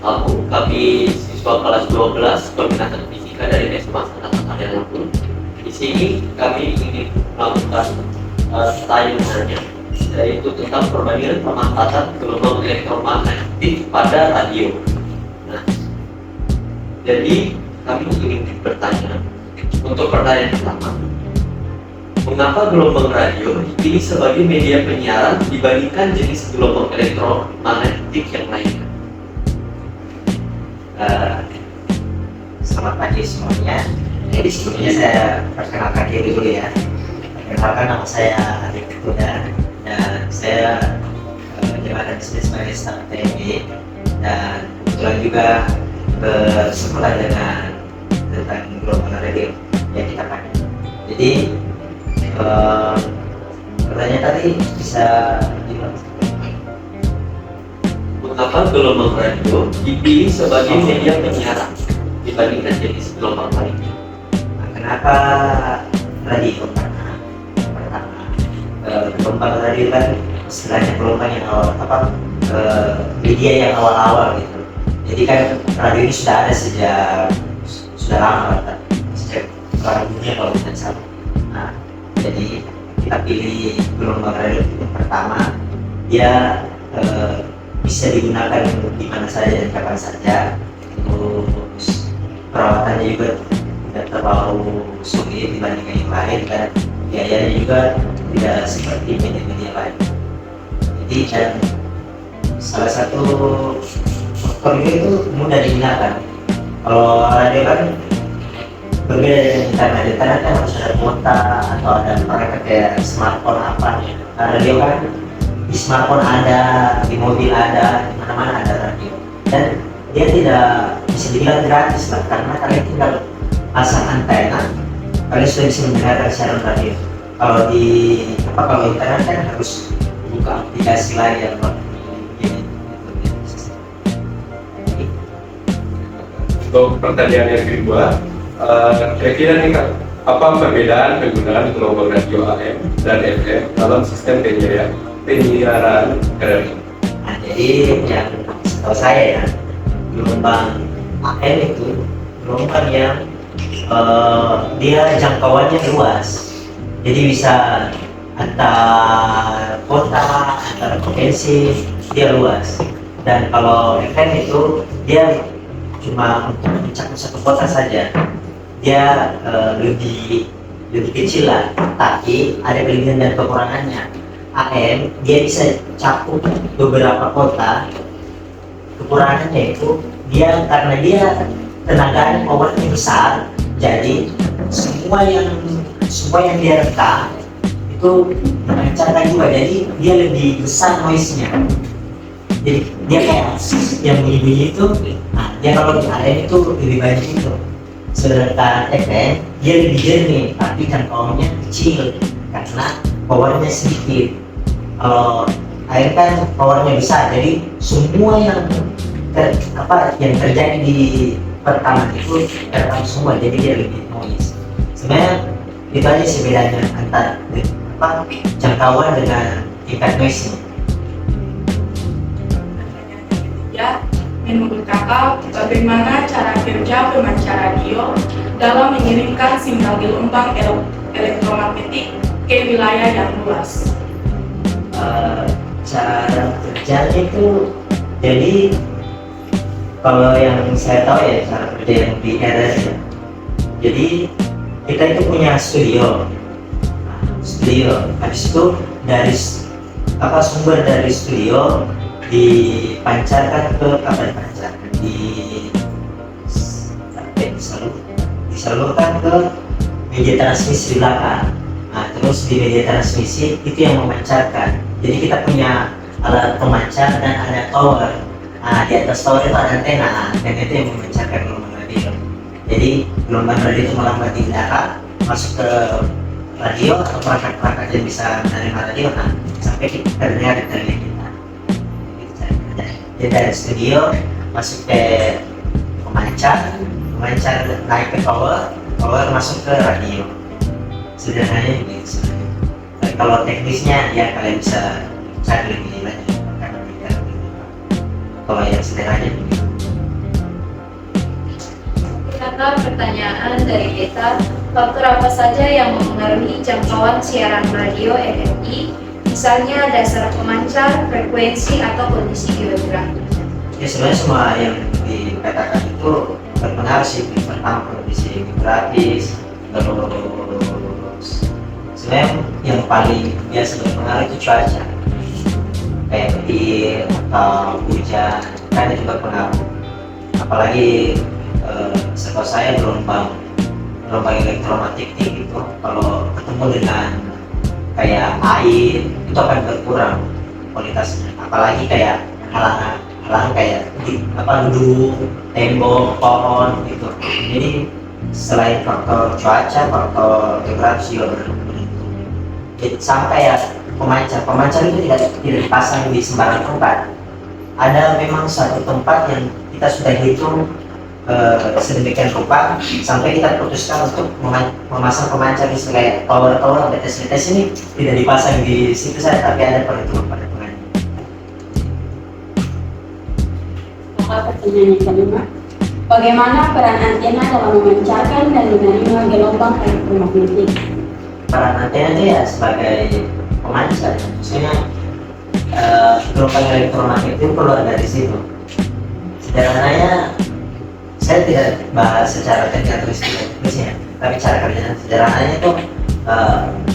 Kami siswa kelas 12 peminatan fisika dari SMA Angkatan Karya Lampung. Di sini kami ingin melakukan tayangannya, yaitu tentang perbandingan pemanfaatan gelombang elektromagnetik pada radio. Nah, jadi kami ingin bertanya untuk pertanyaan pertama, mengapa gelombang radio dipilih sebagai media penyiaran dibandingkan jenis gelombang elektromagnetik yang lainnya? Selamat pagi semuanya. Jadi sebelumnya saya perkenalkan diri dulu ya. Perkenalkan, nama saya Arif Kuda dan saya jabatan bisnis sebagai staf TMB, dan kebetulan juga bersekolah dengan tentang gelombang radio yang kita pakai. Jadi pertanyaan tadi bisa diulang. Mengapa gelombang radio dipilih sebagai media penyiaran dibandingkan jenis gelombang lainnya? Kenapa radio? Karena pertama, gelombang radio kan istilahnya gelombang yang media yang awal-awal gitu. Jadi kan radio ini sudah ada sudah lama, sejak perang dunia kalau tidak salah. Nah, jadi kita pilih gelombang radio yang pertama, dia bisa digunakan di mana saja dan kapan saja. Terus perawatannya juga tidak terlalu sulit dibandingkan yang lain, dan biayanya juga tidak seperti media-media lain. Jadi dan salah satu faktornya itu mudah digunakan. Kalau radio kan berbeda dengan internet. Internet kan harus ada kuota atau ada perangkat kayak smartphone apa. Nah, radio kan di smartphone ada, di mobil ada, di mana-mana ada radio. Dan dia tidak bisa dibilang gratis lah, karena kalian tinggal pasang antena, kalian sudah bisa mendengarkan siaran radio. Kalau internet kan harus buka aplikasi lain yang Untuk pertanyaan yang kedua, kira-kira nih Kak, apa perbedaan penggunaan gelombang radio AM dan FM dalam sistem penyiaran radio? Nah, jadi yang setahu saya ya, gelombang AM itu gelombang yang dia jangkauannya luas, jadi bisa antar kota, antar provinsi, dia luas. Dan kalau FM itu dia cuma untuk mencakup satu kota saja, dia lebih kecil lah, tapi ada kelebihan dan kekurangannya. AM dia bisa cakup beberapa kota. Kekurangannya itu dia karena dia tenaganya powernya besar, jadi semua yang dia rekam itu dipancarkan juga, jadi dia lebih besar noise-nya. Jadi dia kayak yang bunyi itu, nah dia kalau di AM itu lebih banyak itu. Sedangkan FM dia lebih jernih, tapi jangkauannya kecil karena powernya sedikit. Kalau AM kan powernya besar, jadi semua yang terjadi di pertama itu terekam semua, jadi dia lebih noise. Sebenarnya itu aja sih bedanya antara jangkauan dengan tingkat noise-nya. Menurut kakak, bagaimana cara kerja pemancar radio dalam mengirimkan sinyal gelombang elektromagnetik ke wilayah yang luas? Cara kerjanya itu, jadi kalau yang saya tahu ya cara kerja yang di RS ya, jadi kita itu punya studio, habis itu dari sumber dari studio dipancarkan ke disalurkan ke media transmisi di belakang. Nah, terus di media transmisi itu yang memancarkan. Jadi kita punya alat pemancar dan ada tower. Nah, di atas tower itu ada antena, dan itu yang memancarkan gelombang radio. Jadi gelombang radio itu melambat di belakang, masuk ke radio atau perangkat-perangkat yang bisa menerima radio, nah sampai terdengar di telinga kita. Jadi dari studio masuk ke pemancar naik ke tower masuk ke radio. Sederhananya begitu. Tapi kalau teknisnya ya kalian bisa cari lebih lanjut karena kita kalau yang sederhananya begitu. Maka pertanyaan dari kita, faktor apa saja yang mempengaruhi jangkauan siaran radio RRI, misalnya dasar pemancar, frekuensi, atau kondisi geografi? Ya sebenarnya semua yang dikatakan itu berpengaruh sih, tentang kondisi geografis, terus sebenarnya yang paling biasa berpengaruh itu cuaca, kayak petir atau hujan, kan itu berpengaruh. Apalagi setahu saya gelombang elektromagnetik itu kalau ketemu dengan kayak air itu akan berkurang kualitasnya, apalagi kayak halangan kayak gedung, tembok, pohon gitu. Jadi selain faktor cuaca, faktor geografis juga menentukan. Jadi sampai ya pemancar itu tidak dipasang di sembarang tempat. Ada memang satu tempat yang kita sudah hitung sedemikian rupa sampai kita putuskan untuk memasang pemancar di kayak tower BTS ini tidak dipasang di situ saja, tapi ada perhitungan. Maka pertanyaan yang kelima, bagaimana peran antena dalam memancarkan dan menerima gelombang elektromagnetik? Peran antena itu ya sebagai pemancar, maksudnya gelombang elektromagnetik itu keluar dari situ. Sederhananya, saya tidak bahas secara teknisnya, tapi cara kerjanya sederhananya itu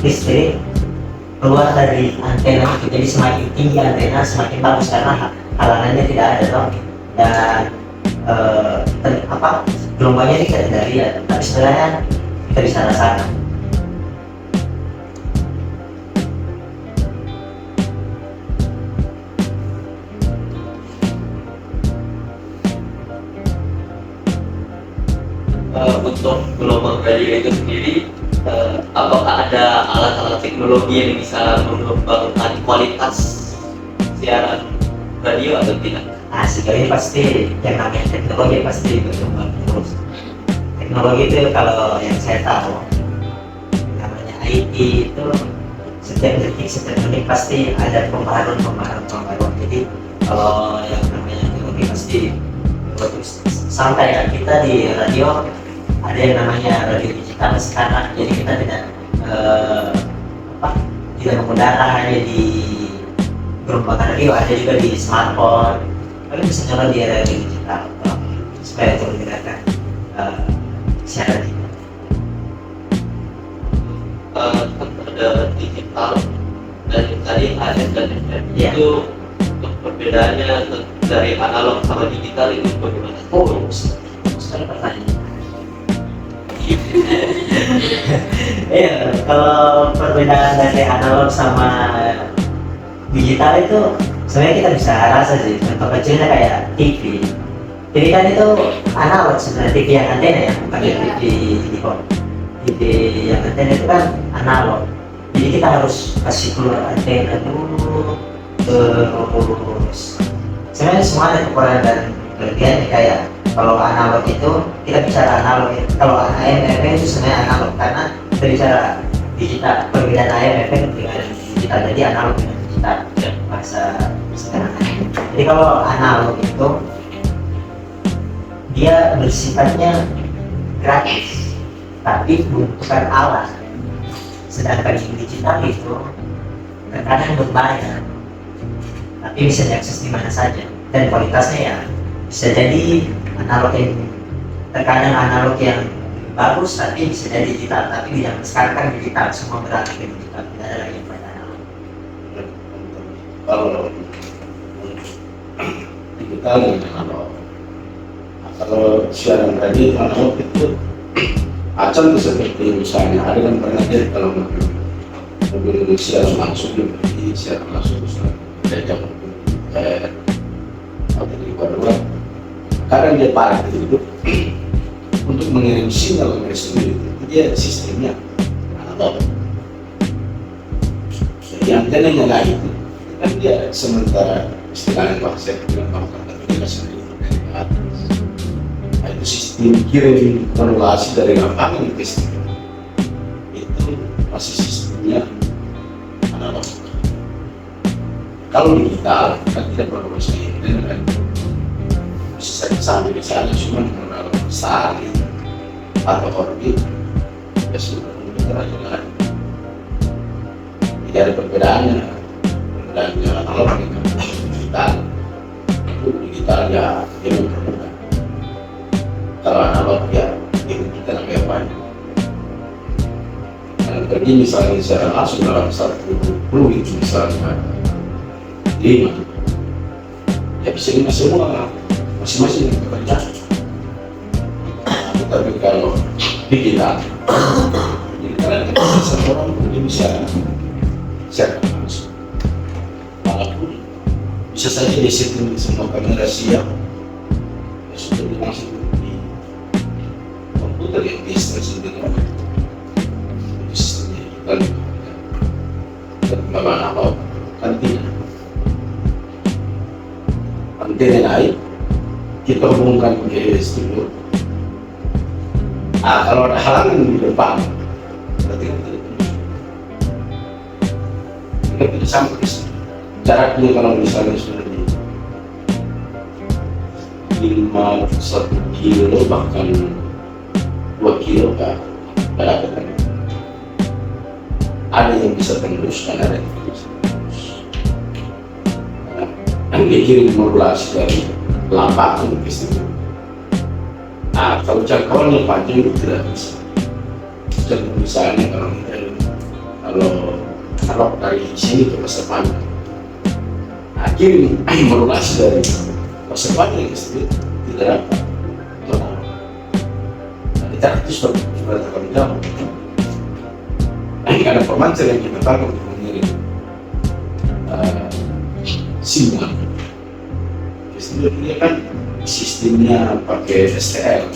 listrik keluar dari antena itu. Jadi semakin tinggi antena semakin bagus karena halangannya tidak ada toh. Dan gelombangnya kita tidak lihat, tapi sebenarnya kita bisa rasakan. Untuk gelombang radio itu sendiri, apakah ada alat-alat teknologi yang bisa mengembangkan kualitas siaran radio atau tidak? Nah, sejauh ini pasti yang namanya teknologi pasti berkembang terus. Teknologi itu kalau yang saya tahu namanya IT itu setiap detik, setiap menit pasti ada pembaharuan. Jadi kalau yang namanya teknologi pasti terus sampai ya kita di radio ada yang namanya radio digital sekarang. Jadi kita tidak menggunakan hanya di gelombang radio, ada juga di smartphone. Kalian bisa nyala di radio digital supaya untuk menggunakan siaran kita. Ada digital dan tadi ada dan FM. Iya. Itu untuk perbedaannya dari analog sama digital itu bagaimana? Sekali pertanyaan. Iya, kalau perbedaan dari analog sama digital itu sebenarnya kita bisa rasa sih. Contoh kecilnya kayak TV. TV kan itu analog sebenarnya, TV yang antena ya, bukan TV di phone. TV yang antena itu kan analog. Jadi kita harus kasih keluar antena dulu, terus sebenarnya semua ada kekurangan dan kelebihannya. Kayak kalau analog itu kita bicara analog ya. Kalau AM FM itu sebenarnya analog karena kita bicara digital. Perbedaan AM FM dengan digital, jadi analog dengan digital bahasa sederhana. Jadi kalau analog itu dia bersifatnya gratis tapi membutuhkan alat, sedangkan yang digital itu terkadang berbayar tapi bisa diakses di mana saja dan kualitasnya ya bisa jadi analog yang terkadang analog yang bagus tapi bisa jadi digital. Tapi yang sekarang kan digital, semua beralih ke digital, tidak ada lagi yang pada analog. Kalau digital dan analog, kalau siaran tadi analog itu acam itu seperti misalnya ada kan pernah dia kalau mobil siaran langsung di siaran langsung jam atau di luar kadang dia parah itu untuk mengirim sinyal ke studio itu dia sistemnya analog. Jadi antenanya nggak itu kan dia sementara istilahnya bahasa bilang tapi dia masih dari atas. Nah, itu sistem kirim modulasi dari lapangan ke studio itu masih sistemnya analog. Kalau digital kan tidak perlu internet kan bisa sampai di sana cuma mengenal saling atau orbit, ya sudah kita jalan. Tidak ada perbedaannya analog dengan digital. Itu digital ya dia mempermudah. Kalau analog ya kita namanya banyak. Jadi misalnya secara langsung dalam satu fluid misalnya 5, ya bisa 5 semua masing-masing yang bekerja. Tapi kalau digital, jadi kalian bisa satu orang pun dia bisa siapkan langsung. Walaupun bisa saja dia setting semua kamera siap, ya sudah dia langsung di komputer yang distance dengan sistemnya digital. Dan bagaimana apa? Kan tidak. Antena naik, kita hubungkan ke studio. Kalau ada halangan di depan, berarti kita tidak sampai ke situ. Jaraknya kalau misalnya sudah di 1 kilo bahkan 2 kilo kan, ada yang bisa tembus dan ada yang tidak bisa tembus. Yang dikirim modulasi dari lapangan ke situ. Kalau jangkauannya panjang itu tidak bisa. Jadi misalnya kalau dari sini ke pasar panjang, kirim modulasi dari pasar panjang ke situ tidak dapat. Kita itu sudah terlalu jauh. Ada pemancar yang kita tangkap untuk mengirim sinyal. Dia kan sistemnya pakai STL.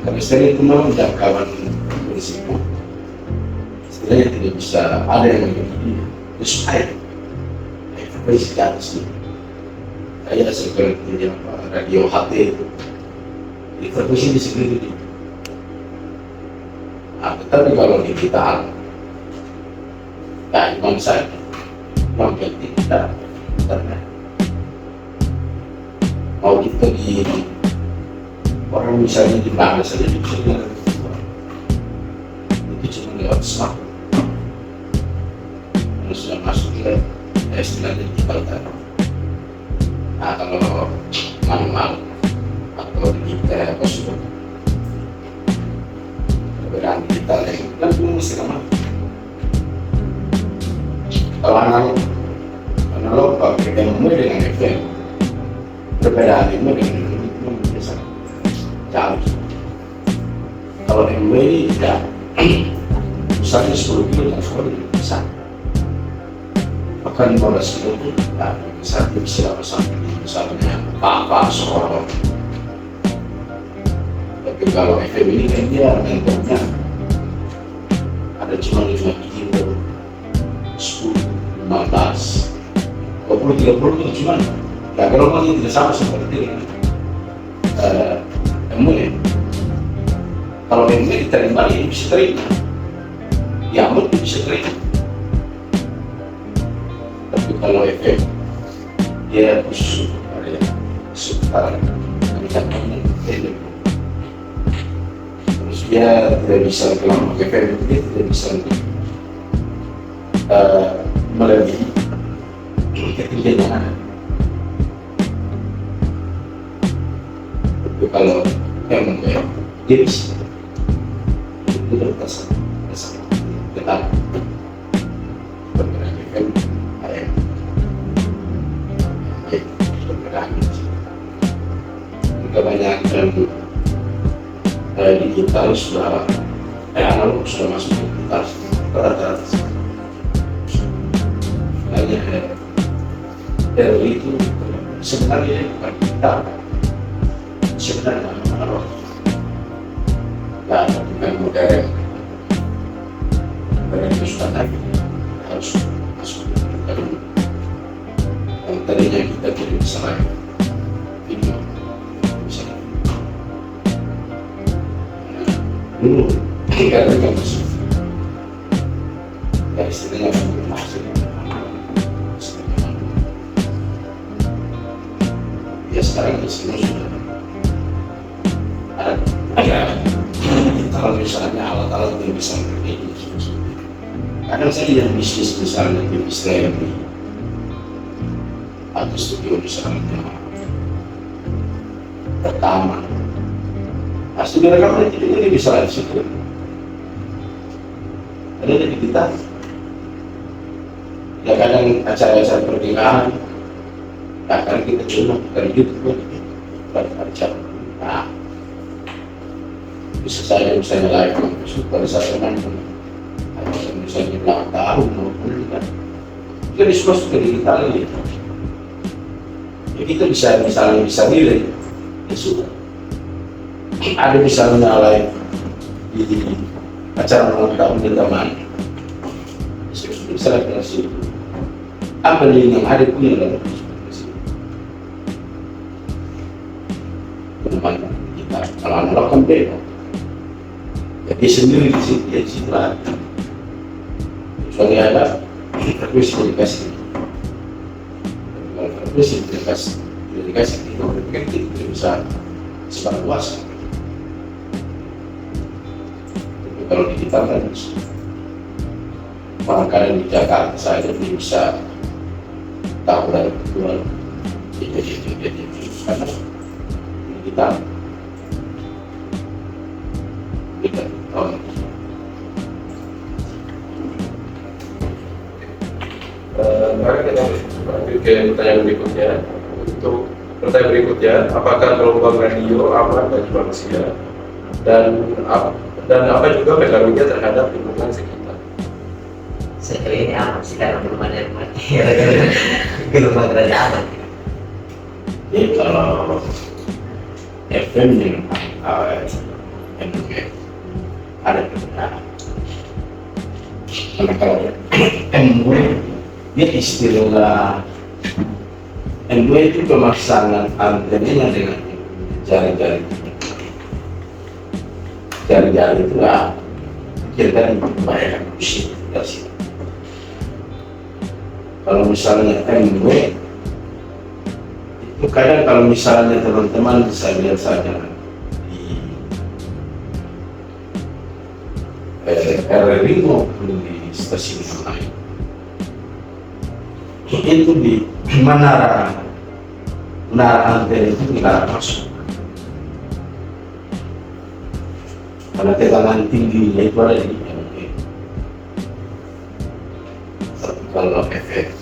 Karena STL itu memang jangkauan berisiko. Sebenarnya tidak bisa ada yang mengikuti terus high frekuensi ke atas ini. Kayak seperti radio HT itu, di frekuensi di segini. Tetapi kalau digital, ya memang saya penting kita internet. Mau kita di orang misalnya di mana saja bisa dengar itu cuma lewat smartphone. Kalau sudah masuk ke istilahnya digital kan. Kalau manual atau digital apa sudah perbedaan digital yang kan belum mesti sama. Kalau analog pakai yang dengan FM. Perbedaan ini dengan itu biasa jauh. Kalau MW ini tidak, misalnya 10 kilo dan 10 kilo bisa. Bahkan 15 kilo itu bisa apa sampai misalnya apa seorang. Tapi kalau FM ini kan dia mentornya ada cuma 5 kilo, 10, 15, 20, 30 itu cuma. Ya kalau masih tidak sama seperti MW. Kalau MW diterima dia bisa terima, ya MW bisa terima. Tapi kalau FM dia khusus pada sekitar misalnya terus dia tidak bisa kelompok FM dia tidak bisa melebihi ketinggian yang ada. Kalau yang dia bisa itu berkesan tetap bergerak FM AM bergerak kebanyakan digital sudah analog sudah masuk ke digital rata-rata hanya itu sebenarnya bukan digital. Sebenarnya analog dan dengan modern itu sudah lagi harus masuk ke dulu. Yang tadinya kita tidak bisa lagi video bisa dulu kita tidak masuk ya istilahnya masuk ya sekarang semua sudah ada ada kalau misalnya alat-alat yang bisa berbeda. Kadang saya yang bisnis misalnya di Israel atau studio misalnya pertama, pasti mereka ini bisa di situ. Ada di kita. Ya kadang acara-acara pernikahan, ya kadang kita cuma dari YouTube acara. Nah, bisa saya misalnya live pada saat teman atau misalnya ulang tahun maupun kan kita diskusi ke digital ini ya kita bisa misalnya bisa nilai ya sudah ada misalnya live di acara ulang tahun di teman bisa kasih apa yang ada punya dalam teman kita kalau analog kan beda. Jadi sendiri di situ ya citra. Soalnya ada frekuensi dikasih. Kalau frekuensi dikasih itu kan tidak bisa sebar luas. Tapi kalau digital kan barangkali di Jakarta saja belum bisa tahu dari kedua jadi karena digital. Mari kita lanjut ke pertanyaan berikutnya. Untuk pertanyaan berikutnya, apakah gelombang radio aman bagi manusia dan apa juga pengaruhnya terhadap lingkungan sekitar? Sejauh ini aman sih karena belum ada yang mati. Gelombang radio aman. Jadi kalau FM dengan MW ada perbedaan. Karena kalau MW dia istilah MW itu pemasangan antenanya dengan jari-jari itu lah kira-kira membahayakan musik dari sini. Kalau misalnya MW itu kadang kalau misalnya teman-teman bisa lihat saja di RRI maupun di stasiun yang lain itu di menara antena itu dilarang masuk karena tekanan tingginya itu ada di MW. Tapi kalau efek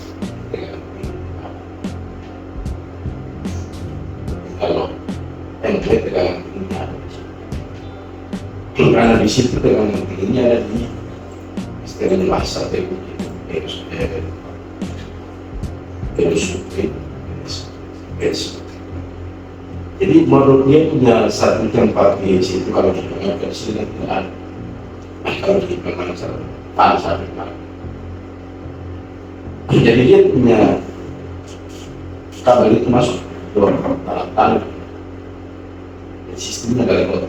kalau MW tekanan tingginya ada di situ. Karena di situ tekanan tingginya ada di istilahnya masa jadi menurut dia punya satu tempat di situ kalau di pengajar sini tidak ada. Kalau di pengajar tanah jadi dia punya kabel itu masuk ke dalam tanah. Sistemnya agak lewat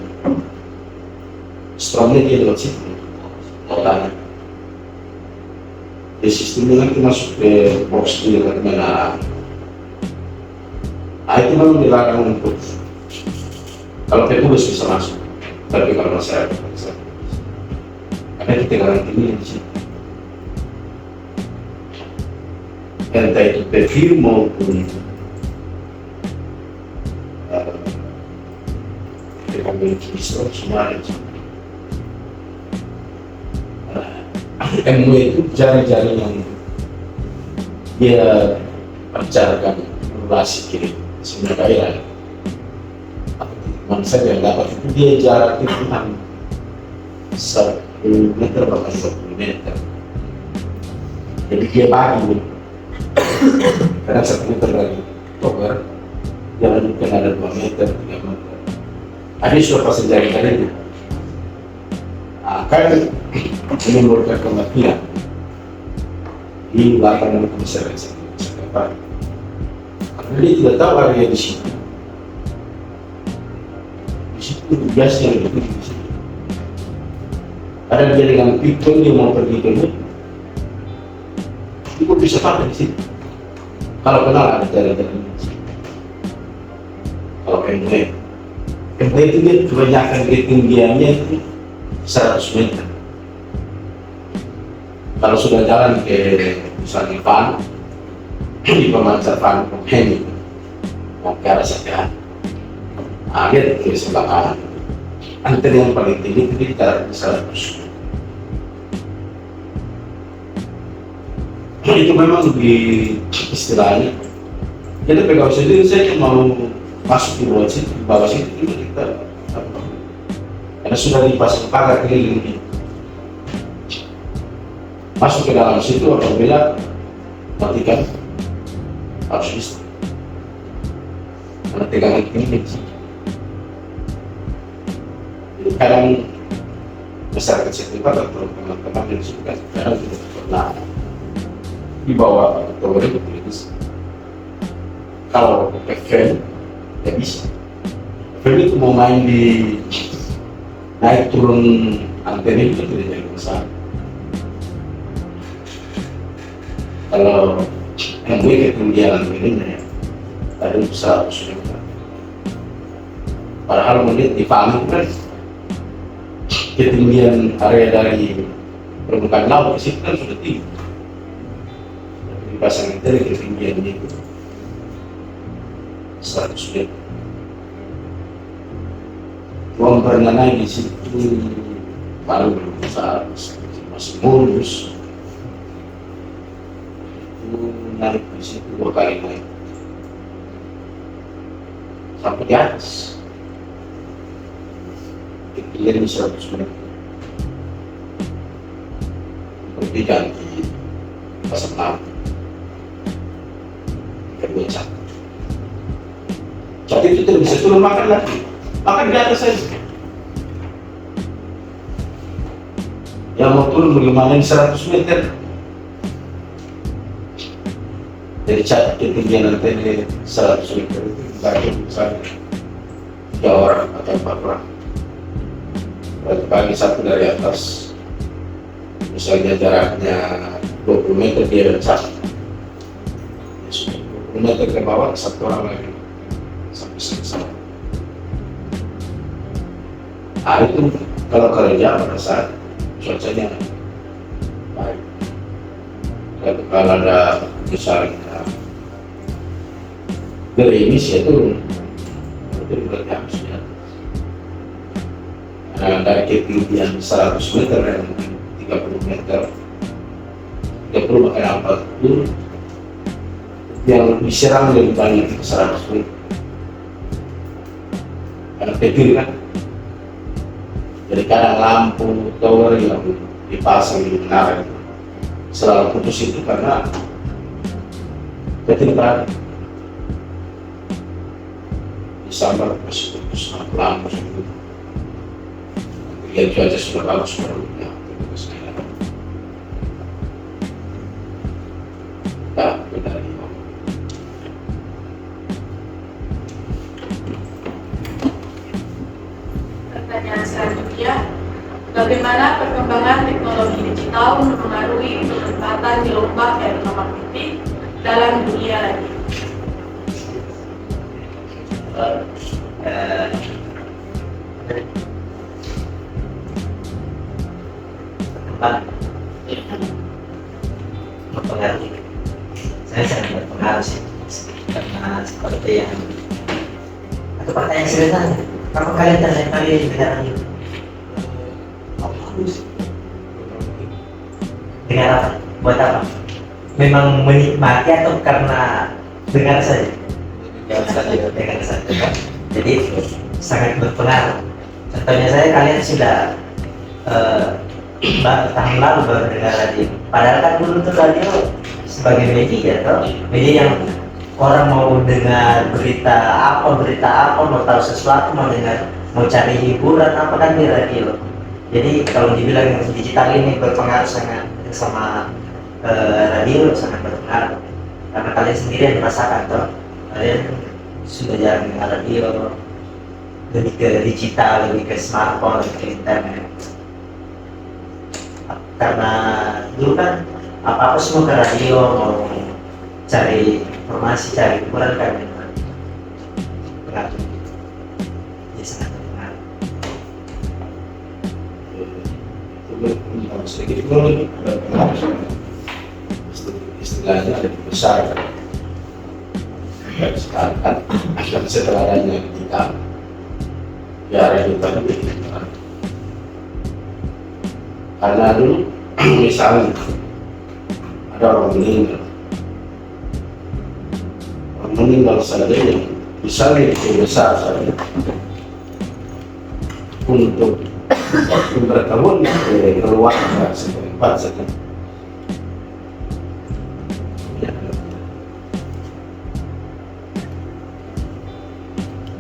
strongnya dia lewat situ ke tanah. Sistemnya nanti masuk ke box di dekat menara. Itu memang dilarang untuk kalau petugas bisa masuk, tapi kalau masyarakat bisa. Karena itu tekanan tinggi di situ. Entah itu petir maupun tekanan kisah semua ada. MW itu jari-jari yang dia percarakan relasi kiri sebenarnya kairan manusia yang dapat itu dia jarak itu kan 1 meter bahkan 20 meter jadi dia bagi karena 1 meter dari tower dia lanjutkan ada 2 meter 3 meter ada sudah pasang jari-jarinya akan menimbulkan kematian di belakang masyarakat karena dia tidak tahu area di situ biasa yang di situ ada dia dengan pikul dia mau pergi ke itu pikul bisa pakai di situ kalau kenal ada jari-jari di situ kalau MW FB itu dia kebanyakan ketinggiannya itu 100 meter. Kalau sudah jalan ke misalnya Van, di pemancar Van ini mau ke arah Sekian, lihat di sebelah kanan, antena yang paling tinggi itu di jarak 100. Itu memang di istilahnya. Jadi pegang sendiri saya mau masuk di bawah situ, itu kita karena sudah dipasang pagar keliling masuk ke dalam situ apabila matikan harus bisa karena tegangan tinggi. Jadi kadang masyarakat setempat atau teman-teman yang suka kadang tidak pernah dibawa tower itu bisa. Kalau FM tidak bisa. FM itu mau main di naik turun antena itu tidak jadi masalah. Kalau MW ketinggian antenanya tadi 100 meter. Padahal menit di Pamit kan ketinggian area dari permukaan laut ke situ kan sudah tinggi. Dipasang antena ketinggiannya itu 100 meter. Uang pernah naik di situ baru saat masih mulus. Naik di situ 2 kali naik sampai di atas ketinggian 100 meter. Seperti ganti pasang lampu kedua cat itu tidak bisa turun makan lagi, makan di atas saja. Yang mau turun bagaimana di 100 meter. Jadi cat ketinggian antena 100 meter itu bagi misalnya 3 orang atau 4 orang. Berarti bagi satu dari atas, misalnya jaraknya 20 meter dia cat, 20 meter ke bawah satu orang lagi sampai selesai. Itu kalau kerja pada saat cuacanya baik. Kalau ada misalnya gerimis ya itu berarti harus di atas. Dari ketinggian 100 meter dan 30 meter 30 bahkan 40 yang diserang lebih banyak itu 100 meter karena kecil kan. Jadi kadang lampu tower yang dipasang di menara itu selalu putus itu karena ketinggian disambar masih putus lampu itu. Lihat cuaca sudah bagus baru ya putus ya. Dari Pertanyaan selanjutnya, bagaimana perkembangan teknologi digital mempengaruhi penempatan gelombang elektromagnetik dalam dunia radio? Berpengaruh. Saya sangat berpengaruh sih, karena seperti yang atau pertanyaan sederhana, apa kalian tertarik kali dengar radio? Dengar apa? Buat apa? Memang menikmati atau karena dengar saja? Dengar saja. Jadi sangat berpengaruh. Contohnya saya, kalian sudah tahun lalu baru dengar radio. Padahal kan dulu tuh radio sebagai media, media yang orang mau dengar berita apa, mau tahu sesuatu, mau dengar, mau cari hiburan apa kan di radio. Jadi kalau dibilang digital ini berpengaruh sangat sama radio, sangat berpengaruh. Karena kalian sendiri yang merasakan toh, kalian sudah jarang dengar radio, lebih ke digital, lebih ke smartphone, lebih ke internet. Karena dulu kan apa-apa semua ke radio, mau cari informasi, cari hiburan kan memang pengaruh. Jadi sangat sedikit dulu istilahnya lebih besar sekarang kan dan setelah adanya kita ya kita karena dulu misalnya ada orang meninggal saja yang misalnya itu besar saja untuk bertahun keluar setempat saja.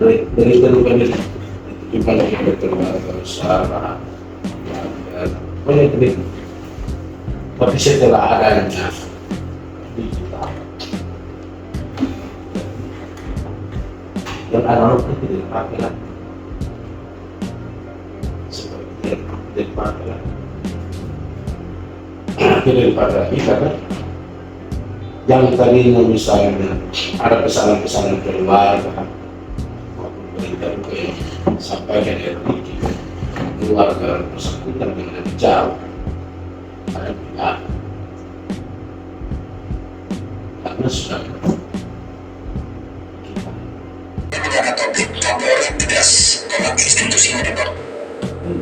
Dari penduduk berusaha banyak tapi setelah adanya digital yang analog itu dipakai lagi seperti yang dipakai lagi tidak dipakai lagi karena yang tadinya misalnya ada pesanan-pesanan keluar sampai ke keluarga bersangkutan dengan jauh ada pihak karena sudah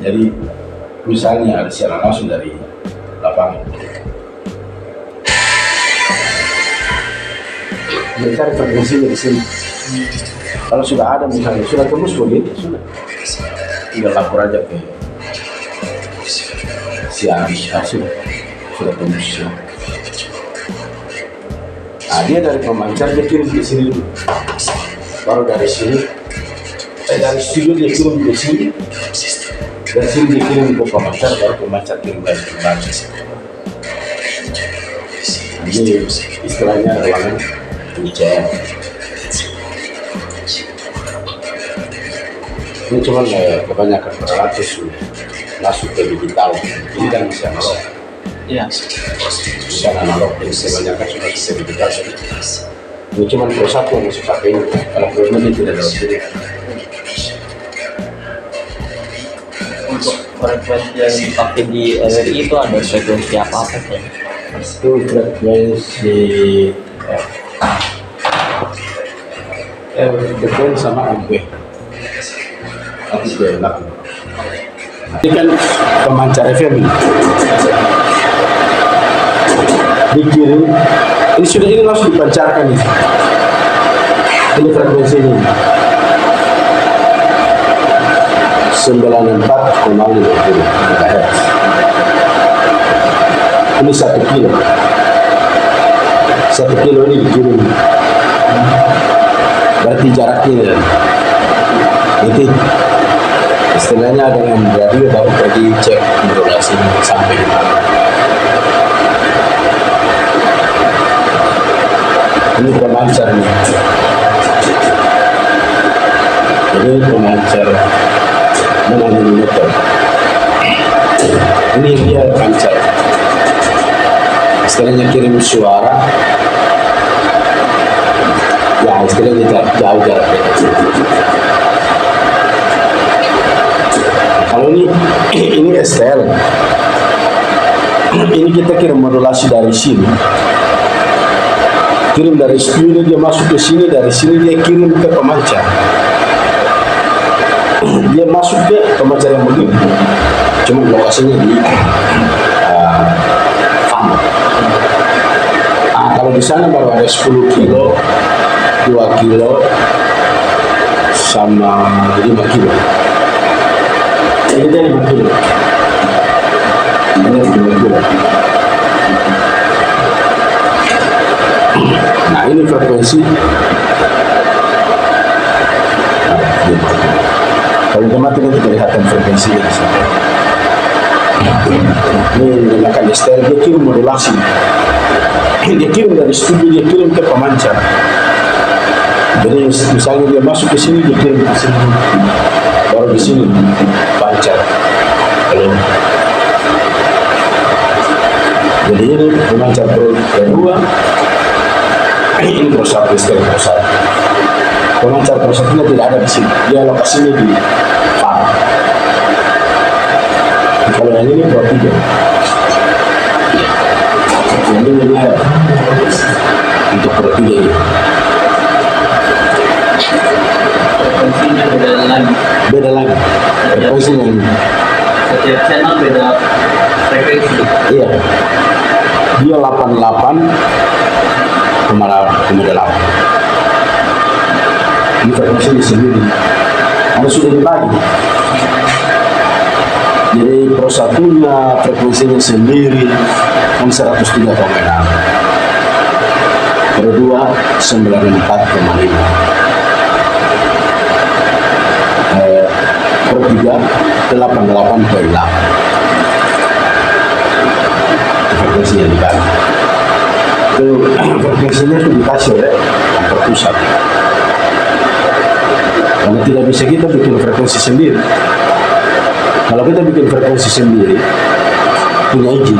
jadi misalnya ada siaran langsung dari lapangan mencari frekuensinya di sini. Kalau sudah ada misalnya sudah tembus begitu sudah tinggal lapor aja ke siaran sudah tembus ya. Nah, dia dari pemancar dia kirim ke sini dulu, baru dari sini dari studio dia kirim ke sini, dari sini dia kirim ke pemancar, baru pemancar kirim lagi ke pemancar. Ini istilahnya ruangan UCM. Ini cuma kebanyakan peralatan sudah masuk ke digital. Ini kan masih analog. Iya. Bukan analog, jadi kebanyakan sudah ke digital saja. Ini cuma persatu yang masih pakai ini. Kalau ini tidak ada sini. Untuk frekuensi yang dipakai di RRI itu ada frekuensi apa sih? Itu frekuensi FM sama MP. Ini kan pemancar FM dikirim, ini sudah ini langsung dipancarkan ini frekuensi ini 94,50 MHz. Ini 1 kilo. 1 kilo ini dikirim, berarti jaraknya itu istilahnya dengan radio baru pergi cek modulasi sampai di mana. Ini pemancar nih, jadi pemancar menanimulator. Ini dia pancar, istilahnya kirim suara, ya istilahnya jauh jarak dekat. Kalau ini STL, ini kita kirim modulasi dari sini, kirim dari studio dia masuk ke sini, dari sini dia kirim ke pemancar, dia masuk ke pemancar yang begini, cuma lokasinya di FAM. Kalau di sana baru ada 10 kilo, 2 kilo, sama 5 kilo. Ini dia 5 kilo. Ini 5 kilo. Nah, ini frekuensi. Kalau otomatis nanti kelihatan frekuensinya di sini. Ini menggunakan STL, dia kirim modulasi. Dia kirim dari studio, dia kirim ke pemancar. Jadi misalnya dia masuk ke sini, dia kirim ke sini, baru di sini pancar. Kalau jadi ini pemancar kedua, ini prosat STL prosat. Pemancar prosatnya tidak ada di sini, dia lokasinya di FAM. Kalau yang ini 23. Jadi dia untuk berpilih Frekuensinya beda lagi. beda lagi frekuensinya ini. Setiap channel beda frekuensi. Iya, dia 88,8. Ini frekuensinya sendiri. Ada sudah dibagi. Jadi pro satunya frekuensinya sendiri kan 103,6. Pro 2 94,5. Pro 3 88,8. Frekuensinya dibagi. Itu frekuensinya itu dikasih oleh kantor pusat. Karena tidak bisa kita bikin frekuensi sendiri. Kalau kita bikin frekuensi sendiri, punya izin.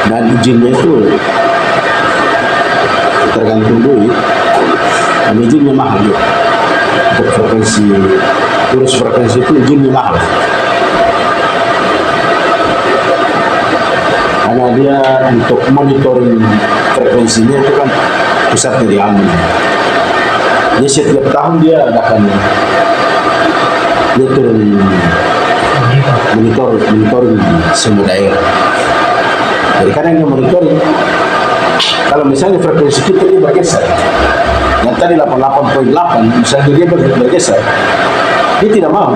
Dan izinnya itu tergantung duit. Dan izinnya mahal juga. Untuk frekuensi, urus frekuensi itu izinnya mahal. Karena dia untuk monitoring frekuensinya itu kan pusatnya diambil. Jadi setiap tahun dia adakan dia turun monitoring di semua daerah. Jadi kadang yang monitoring, kalau misalnya frekuensi kita dia bergeser, yang tadi 88,8, misalnya dia bergeser, dia tidak mau.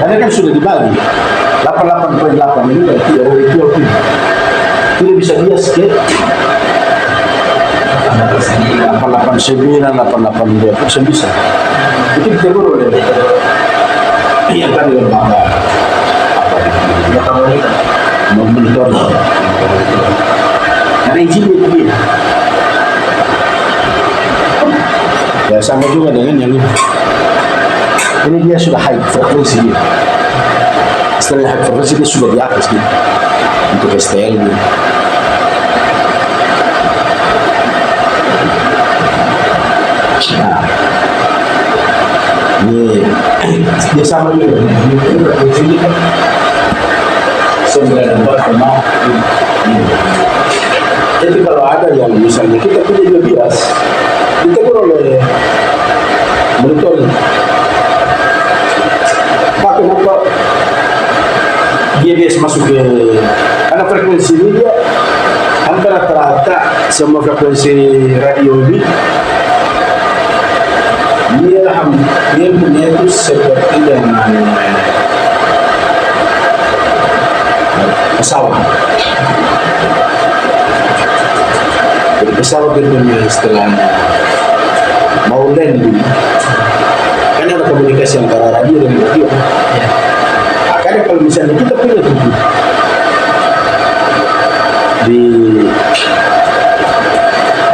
Karena kan sudah dibagi, 88,8 ini kan tidak boleh jual pun. Tidak bisa dia skip 889, 882 pun bisa. Itu ditegur oleh yang tadi lembaga memonitor. Karena izin itu dia. Ya sama juga dengan yang ini. Ini dia sudah high frekuensi dia. Setelah high frekuensi dia sudah di atas dia. Untuk STL dia. Nah, ini dia sama juga. Ini kan 94,5. Jadi kalau ada yang misalnya kita punya juga bias, ditegur oleh monitoring. Pak, kenapa dia bias masuk ke, karena frekuensi ini dia hampir rata-rata semua frekuensi radio ini dia punya itu seperti dengan pesawat. Jadi pesawat itu istilahnya mau landing, kan ada komunikasi antara radio dan radio. Akhirnya kalau misalnya kita punya tujuh di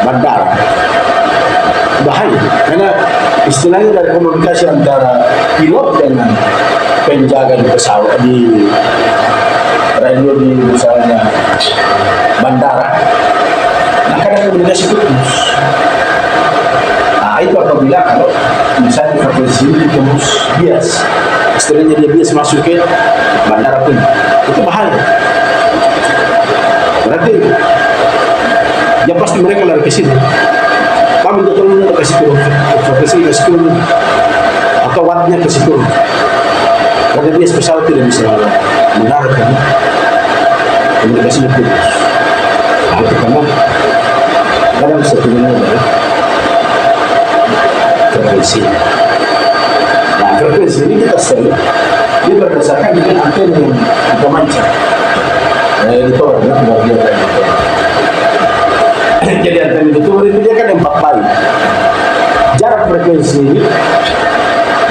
bandara, bahaya, karena istilahnya dari komunikasi antara pilot dengan penjaga di pesawat di radio di misalnya bandara, nah kadang komunikasi putus. Nah itu apabila kalau misalnya frekuensi ini tembus bias, istilahnya dia bias masuk ke bandara pun, itu bahaya. Berarti ya pasti mereka lari ke sini. Kami minta tolong kasih turun frekuensi, kasih turun atau wattnya kasih turun. Karena dia pesawat tidak bisa menarik kan, komunikasinya putus. Nah itu karena kadang bisa turun dari frekuensi. Nah frekuensi ini kita selalu dia berdasarkan dengan antena yang pemancar. Itu orang luar biasa. Jadi antena itu dia kan 4 kali. Jarak frekuensi ini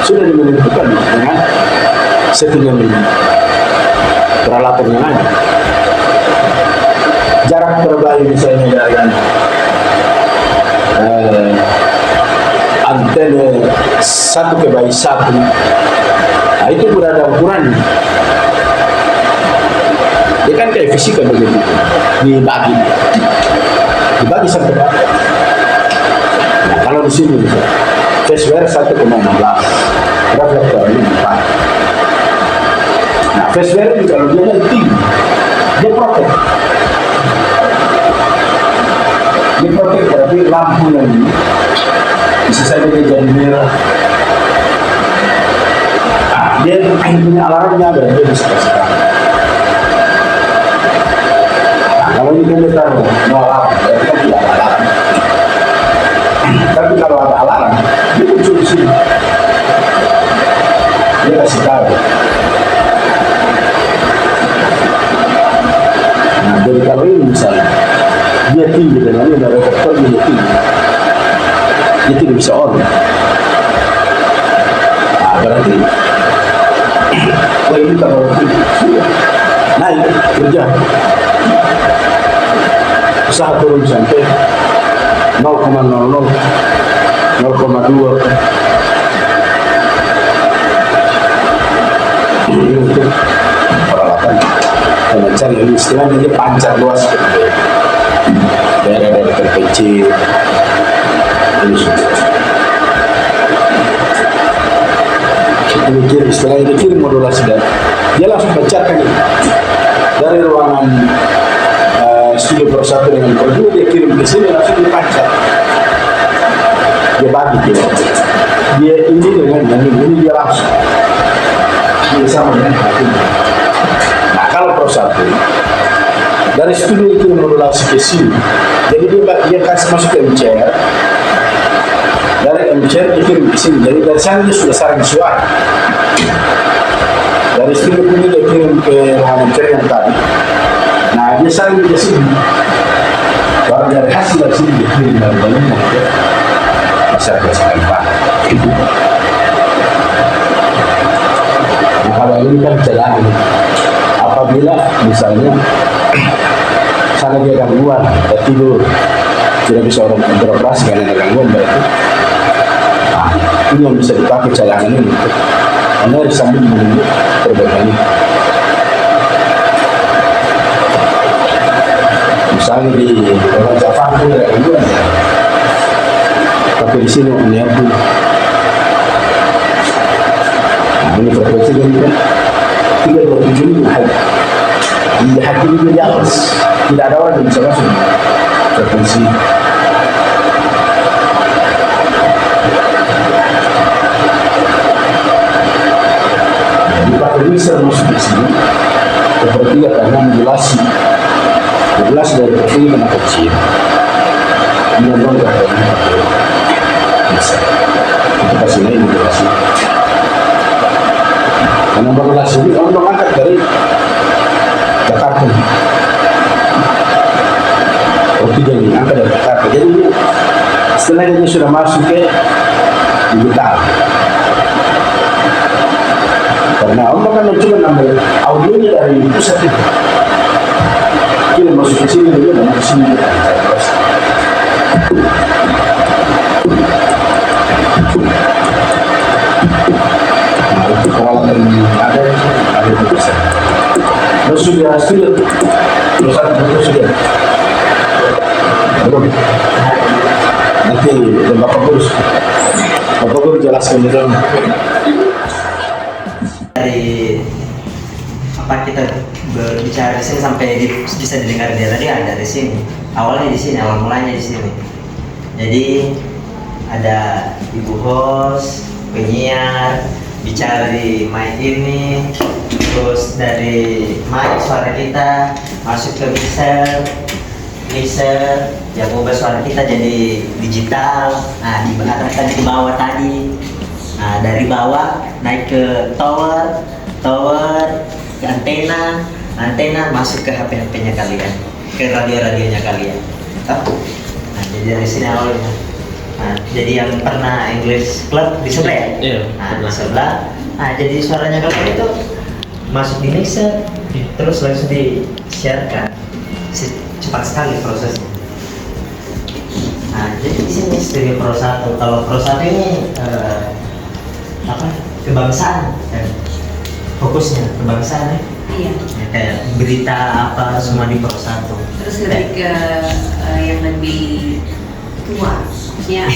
sudah dimenentukan dengan settingan peralatan yang ada. Jarak terbaik misalnya dari antena 1/1, nah itu berada ukurannya. Dia kan kayak fisika begitu, dibagi sampai berapa. Nah kalau di sini phase wire 1,16, reflektor ini 4. Nah Flashback juga kalau dia dari tinggi, dia protek. Dia protek tapi lampu yang ini bisa saja dia jadi merah. Dia punya alarmnya ada, dia bisa kasih tahu. Kalau ini kan kita mau alarm, berarti kan tidak ada alarm. Tapi kalau ada alarm, dia muncul di sini. Dia kasih tahu. Nah, jadi kalau ini misalnya, dia tinggi dengan ini dari rektor dia tinggi. Dia tidak bisa on. Nah, berarti wah ini kalau naik kerja usaha turun sampai 0,00 0,2 ini untuk peralatan pemancar yang istilahnya dia pancar luas daerah-daerah terpencil ini sudah mikir istilahnya dia kirim modulasi dan dia langsung bacakan ini dari ruangan studio Pro 1 dengan Pro 2 dia kirim ke sini langsung dipancar dia bagi dia ini dengan yang ini dia langsung dia sama dengan hati. Nah kalau Pro 1 dari studio itu modulasi ke sini jadi dia kasih masuk ke MCR dari MCR dikirim ke sini, jadi dari sana dia sudah saring suara. Dari studio ini dia kirim ke ruangan MCR yang tadi. Nah dia saring di sini. Baru dari hasil dari sini dia kirim dari dalamnya ke masyarakat setempat. Nah kalau ini kan jalan ini. Apabila misalnya sana dia gangguan, dia tidur, tidak bisa orang beroperasi karena ada gangguan berarti. Ini yang bisa dipakai cadangan ini untuk Anda sambil menunggu perbaikan ini. Misalnya di orang Java itu ada gangguan ya, tapi di sini ini aku. Nah ini frekuensi ini kan 327 ini di hati ini di atas, tidak ada orang yang bisa masuk frekuensi. Mixer masuk di sini sepertiga karena modulasi dari kecil ke kecil ini yang boleh katanya mixer itu kasih lain modulasi karena modulasi ini orang mengangkat dari Jakarta tidak diangkat dari Jakarta jadi setelahnya dia sudah masuk ke digital karena Allah kan cuma ngambil audionya dari pusat itu kita masuk ke sini dulu dan ke sini nah itu peralatan ada di pusat terus sudah pusat itu sudah belum nanti Bapak Guru jelaskan di dalam dari apa kita berbicara di sini sampai bisa didengar dia tadi ada di sini awalnya di sini awal mulanya di sini jadi ada ibu host penyiar bicara di mic ini terus dari mic suara kita masuk ke mixer yang mengubah suara kita jadi digital. Nah di atas tadi di bawah tadi. Nah dari bawah naik ke tower ke antena masuk ke HP-nya kalian, ke radio-radionya kalian. Nah jadi dari sini awalnya. Nah jadi yang pernah English Club di sebelah ya? Iya. Nah di sebelah. Nah jadi suaranya kalian itu masuk di mixer, terus langsung di-sharekan. Cepat sekali prosesnya. Nah jadi di sini studio Pro 1. Kalau Pro 1 ini kebangsaan fokusnya kebangsaan ya. Iya. Ya, kayak berita apa semua di Pro 1. Terus lebih ke yang lebih tua, maksudnya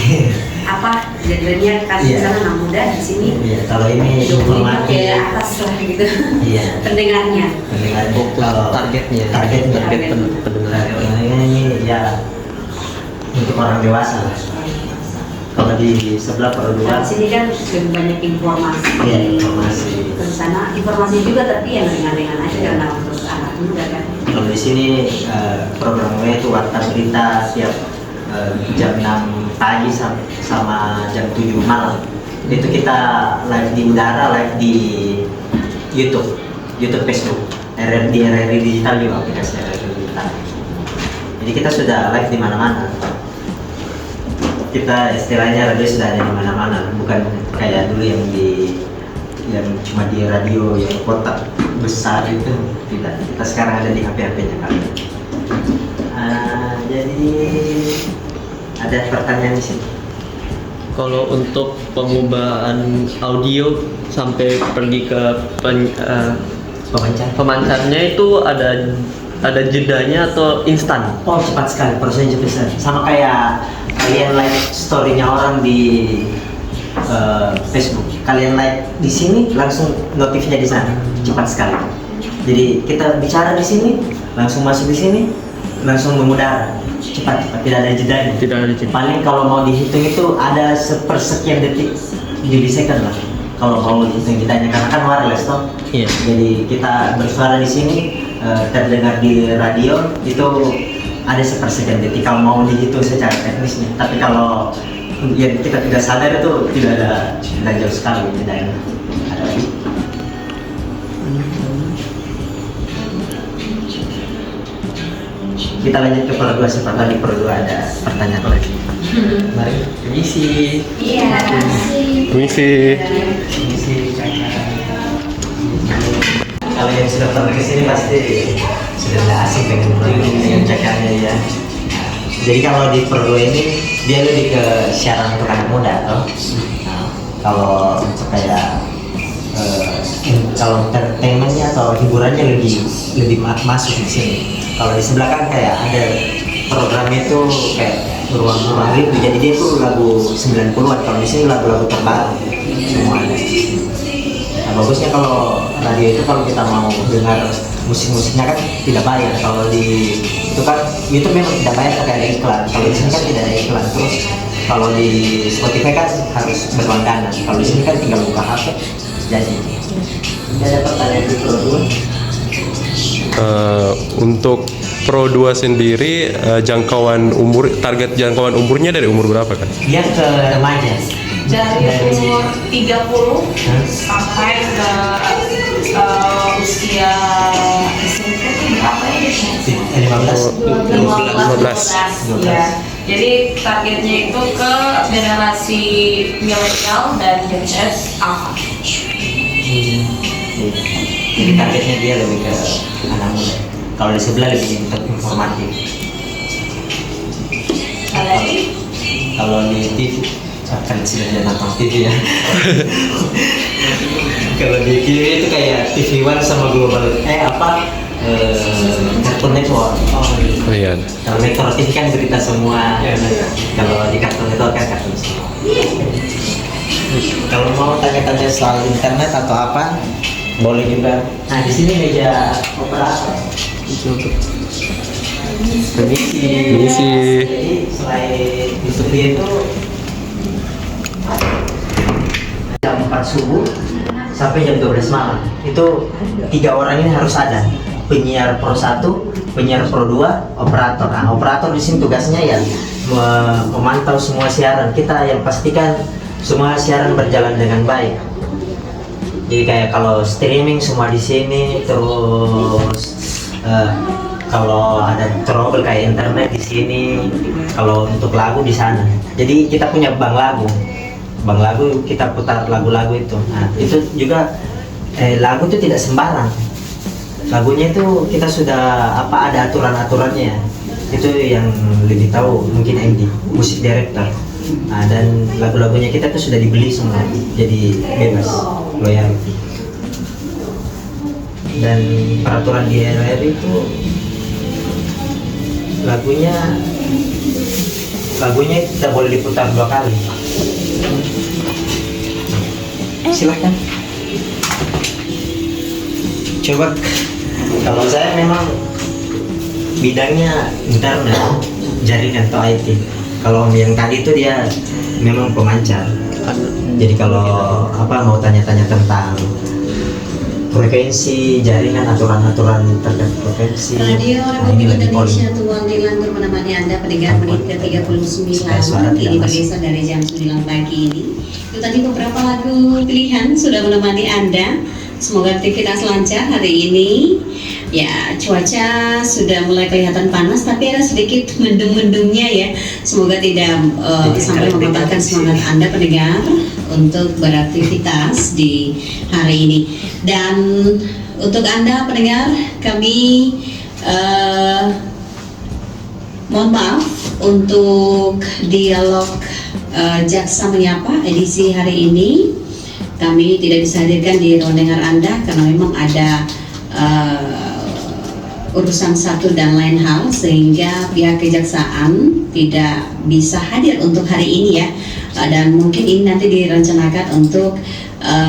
apa genrenya kasih Iya. sana anak muda di sini Iya, kalau ini 25 ke informatif. atas lah gitu Iya. pendengarnya. Pendengar Kalau targetnya target pendengar. ini ya untuk orang dewasa lah. Kalau di sebelah Kalau perluan, di sini kan lebih banyak informasi. ya informasi. Ke sana informasi juga tapi yang ringan-ringan aja karena untuk anak muda kan. Kalau di sini programnya itu warta berita tiap jam 6 pagi sama jam 7 malam. Itu kita live di udara, live di YouTube, Facebook, RRI Digital juga aplikasi RRI Digital. Jadi kita sudah live di mana-mana. Kita istilahnya radio sudah ada di mana-mana, bukan kayak dulu yang cuma di radio yang kotak besar itu tidak. Kita sekarang ada di HP-nya kan. Jadi ada pertanyaan di sini. Kalau untuk pengubahan audio sampai pergi ke Wawancara. pemancarnya itu ada jedanya atau instan? Oh, cepat sekali, prosesnya cepat sekali. Sama kayak kalian live story-nya orang di Facebook. Kalian live di sini, langsung notifnya di sana. Cepat sekali. Jadi kita bicara di sini, langsung masuk di sini, langsung mengudara. Cepat, tidak ada jedanya. Tidak ada jeda. Paling kalau mau dihitung itu ada sepersekian detik, millisecond lah. Kalau mau dihitung jedanya, karena kan wireless toh. Iya. Jadi kita bersuara di sini, terdengar di radio itu ada sepersekian detik kalau mau dihitung secara teknisnya. Tapi kalau yang kita tidak sadar itu tidak jauh sekali bedanya. Ada lagi? Kita lanjut ke per 2, siapa tadi per 2 ada pertanyaan lagi. Mari, permisi. Iya, kasih. Misi. Permisi, kakak. Kalau yang sudah pernah kesini pasti sudah tidak asing dengan cakapnya ya. Jadi kalau di per 2 ini dia lebih ke siaran untuk anak muda toh. Nah, kalau untuk kayak kalau entertainmentnya atau hiburannya lebih masuk di sini. Kalau di sebelah kan kayak ada programnya itu kayak beruang-beruang gitu, jadi dia tuh lagu 90-an. Kalau di sini lagu-lagu terbaru semua ada. Nah, bagusnya kalau radio itu kalau kita mau dengar musik-musiknya kan tidak bayar. Kalau di itu kan YouTube memang tidak bayar pakai ada iklan. Kalau di sini kan tidak ada iklan. Terus kalau di Spotify kan harus berlangganan. Kalau di sini kan tinggal buka HP. Jadi tidak ada pertanyaan di Pro 2. Untuk Pro 2 sendiri target jangkauan umurnya dari umur berapa kan? Dia ke remaja. Dari umur 30 sampai ke usia SMP berapa ya? 15. Ya. Jadi targetnya itu ke generasi milenial dan Gen Z Alpha. Jadi targetnya dia lebih ke anak muda. Kalau di sebelah lebih untuk informatif. Kalau di TV kan sudah ada nonton TV ya. Kalau di kiri itu kayak TV One sama Global Cartoon Network. Iya. Kalau Metro TV kan berita semua. Kalau di Cartoon Network kan kartun semua. Kalau mau tanya-tanya soal internet atau apa, boleh juga. Nah di sini meja operator. Permisi. Jadi selain itu dia itu jam 4 subuh sampai jam 12 malam. Itu 3 orang ini harus ada. Penyiar Pro 1, penyiar Pro 2, operator. Nah, operator di sini tugasnya ya memantau semua siaran. Kita yang pastikan semua siaran berjalan dengan baik. Jadi kayak kalau streaming semua di sini, terus kalau ada trouble kayak internet di sini, kalau untuk lagu di sana. Jadi kita punya bank lagu kita putar lagu-lagu itu. Nah itu juga lagu itu tidak sembarang. Lagunya itu kita sudah ada aturan-aturannya. Itu yang lebih tahu mungkin MD, musik director. Nah dan lagu-lagunya kita tuh sudah dibeli semua, jadi bebas loyalty. Dan peraturan di RRI itu lagunya tidak boleh diputar 2 kali. Silahkan. Coba, kalau saya memang bidangnya internet, jaringan atau IT. Kalau yang tadi itu dia memang pemancar. Jadi kalau mau tanya-tanya tentang frekuensi, jaringan, aturan-aturan terkait frekuensi. Radio Nah, Republik ini lagi Indonesia polling. Tuan Dilantur menemani Anda pendengar menit ke-39 Suara tidak ini masuk. bergeser dari jam 9 pagi ini. Itu tadi beberapa lagu pilihan sudah menemani Anda. Semoga aktivitas lancar hari ini. Ya, cuaca sudah mulai kelihatan panas tapi ada sedikit mendung-mendungnya ya. Semoga tidak sampai mematahkan semangat Anda pendengar untuk beraktivitas di hari ini. Dan untuk Anda pendengar, kami mohon maaf untuk dialog Jaksa Menyapa edisi hari ini. Kami tidak bisa hadirkan di ruang dengar Anda karena memang ada urusan satu dan lain hal sehingga pihak kejaksaan tidak bisa hadir untuk hari ini ya. Dan mungkin ini nanti direncanakan untuk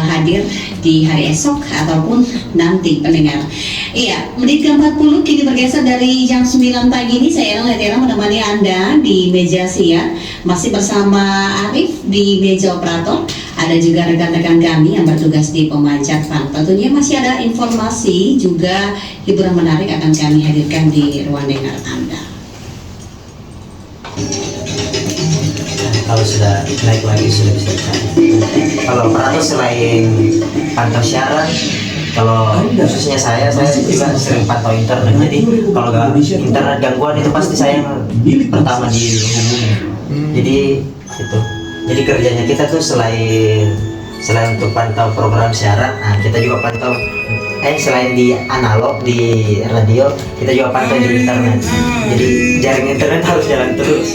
hadir di hari esok ataupun nanti pendengar. Iya, menit ke-40 kini bergeser dari jam 9 pagi ini. Saya Ellen Letera menemani Anda di meja siar. Masih bersama Arif di meja operator. Ada juga rekan-rekan kami yang bertugas di pemancar fan. Tentunya masih ada informasi juga hiburan menarik akan kami hadirkan di ruang dengar Anda. Kalau sudah naik lagi sudah bisa dicari. Kalau operator selain pantau siaran, kalau khususnya saya juga sering pantau internet. Jadi kalau internet gangguan itu pasti saya yang pertama dihubungi. Jadi itu. Jadi kerjanya kita tuh selain untuk pantau program siaran, nah kita juga pantau selain di analog di radio, kita juga pantau di internet. Jadi jaring internet harus jalan terus.